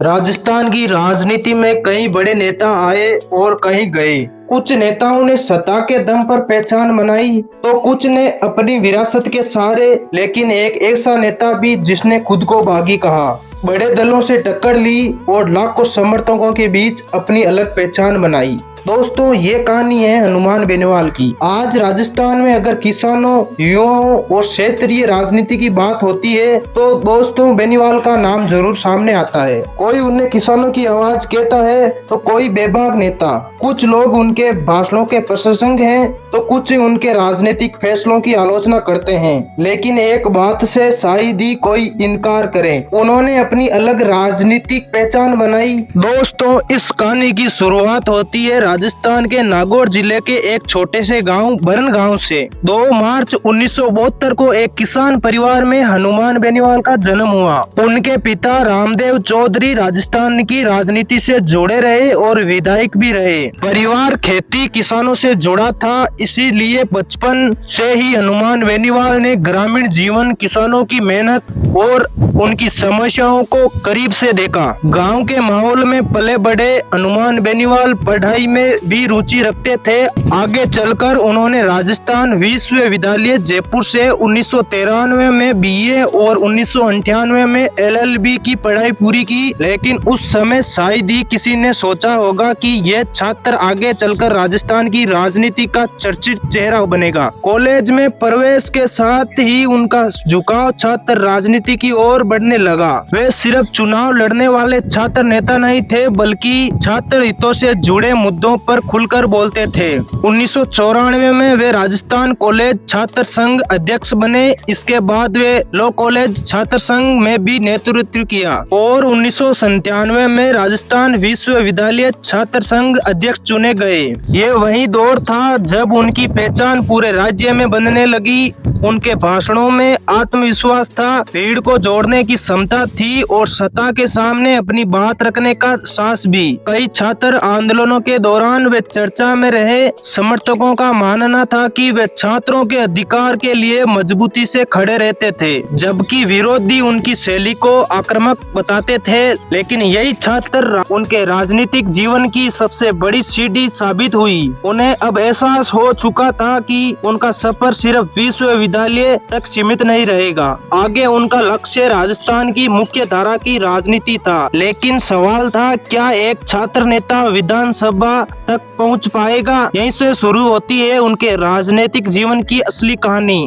राजस्थान की राजनीति में कई बड़े नेता आए और कहीं गए। कुछ नेताओं ने सत्ता के दम पर पहचान बनाई तो कुछ ने अपनी विरासत के सहारे। लेकिन एक ऐसा नेता भी जिसने खुद को बागी कहा, बड़े दलों से टक्कर ली और लाखों समर्थकों के बीच अपनी अलग पहचान बनाई। दोस्तों, ये कहानी है हनुमान बेनीवाल की। आज राजस्थान में अगर किसानों, युवाओं और क्षेत्रीय राजनीति की बात होती है तो दोस्तों बेनीवाल का नाम जरूर सामने आता है। कोई उन्हें किसानों की आवाज कहता है तो कोई बेबाक नेता। कुछ लोग उनके भाषणों के प्रशंसक हैं तो कुछ उनके राजनीतिक फैसलों की आलोचना करते हैं। लेकिन एक बात से शायद ही कोई इनकार करे, उन्होंने अपनी अलग राजनीतिक पहचान बनाई। दोस्तों, इस कहानी की शुरुआत होती है राजस्थान के नागौर जिले के एक छोटे से गांव बरन गांव से। 2 मार्च 1972 को एक किसान परिवार में हनुमान बेनीवाल का जन्म हुआ। उनके पिता रामदेव चौधरी राजस्थान की राजनीति से जुड़े रहे और विधायक भी रहे। परिवार खेती किसानों से जुड़ा था, इसीलिए बचपन से ही हनुमान बेनीवाल ने ग्रामीण जीवन, किसानों की मेहनत और उनकी समस्याओं को करीब से देखा। गांव के माहौल में पले बड़े हनुमान बेनीवाल पढ़ाई में भी रुचि रखते थे। आगे चलकर उन्होंने राजस्थान विश्वविद्यालय जयपुर से 1993 में बीए और 1998 में एलएलबी की पढ़ाई पूरी की। लेकिन उस समय शायद ही किसी ने सोचा होगा कि यह छात्र आगे चलकर राजस्थान की राजनीति का चर्चित चेहरा बनेगा। कॉलेज में प्रवेश के साथ ही उनका झुकाव छात्र राजनीति की ओर बढ़ने लगा। वे सिर्फ चुनाव लड़ने वाले छात्र नेता नहीं थे, बल्कि छात्र हितों से जुड़े मुद्दों पर खुलकर बोलते थे। 1994 में वे राजस्थान कॉलेज छात्र संघ अध्यक्ष बने। इसके बाद वे लॉ कॉलेज छात्र संघ में भी नेतृत्व किया और 1997 में राजस्थान विश्वविद्यालय छात्र संघ अध्यक्ष चुने गए। ये वही दौर था जब उनकी पहचान पूरे राज्य में बनने लगी। उनके भाषणों में आत्मविश्वास था, भीड़ को जोड़ने की क्षमता थी और सत्ता के सामने अपनी बात रखने का साहस भी। कई छात्र आंदोलनों के दौरान वे चर्चा में रहे। समर्थकों का मानना था कि वे छात्रों के अधिकार के लिए मजबूती से खड़े रहते थे, जबकि विरोधी उनकी शैली को आक्रामक बताते थे। लेकिन यही छात्र उनके राजनीतिक जीवन की सबसे बड़ी सीढ़ी साबित हुई। उन्हें अब एहसास हो चुका था कि उनका सफर सिर्फ विश्वविद्यालय तक सीमित नहीं रहेगा। आगे उनका लक्ष्य राजस्थान की मुख्य धारा की राजनीति था। लेकिन सवाल था, क्या एक छात्र नेता विधानसभा तक पहुंच पाएगा? यहीं से शुरू होती है उनके राजनीतिक जीवन की असली कहानी।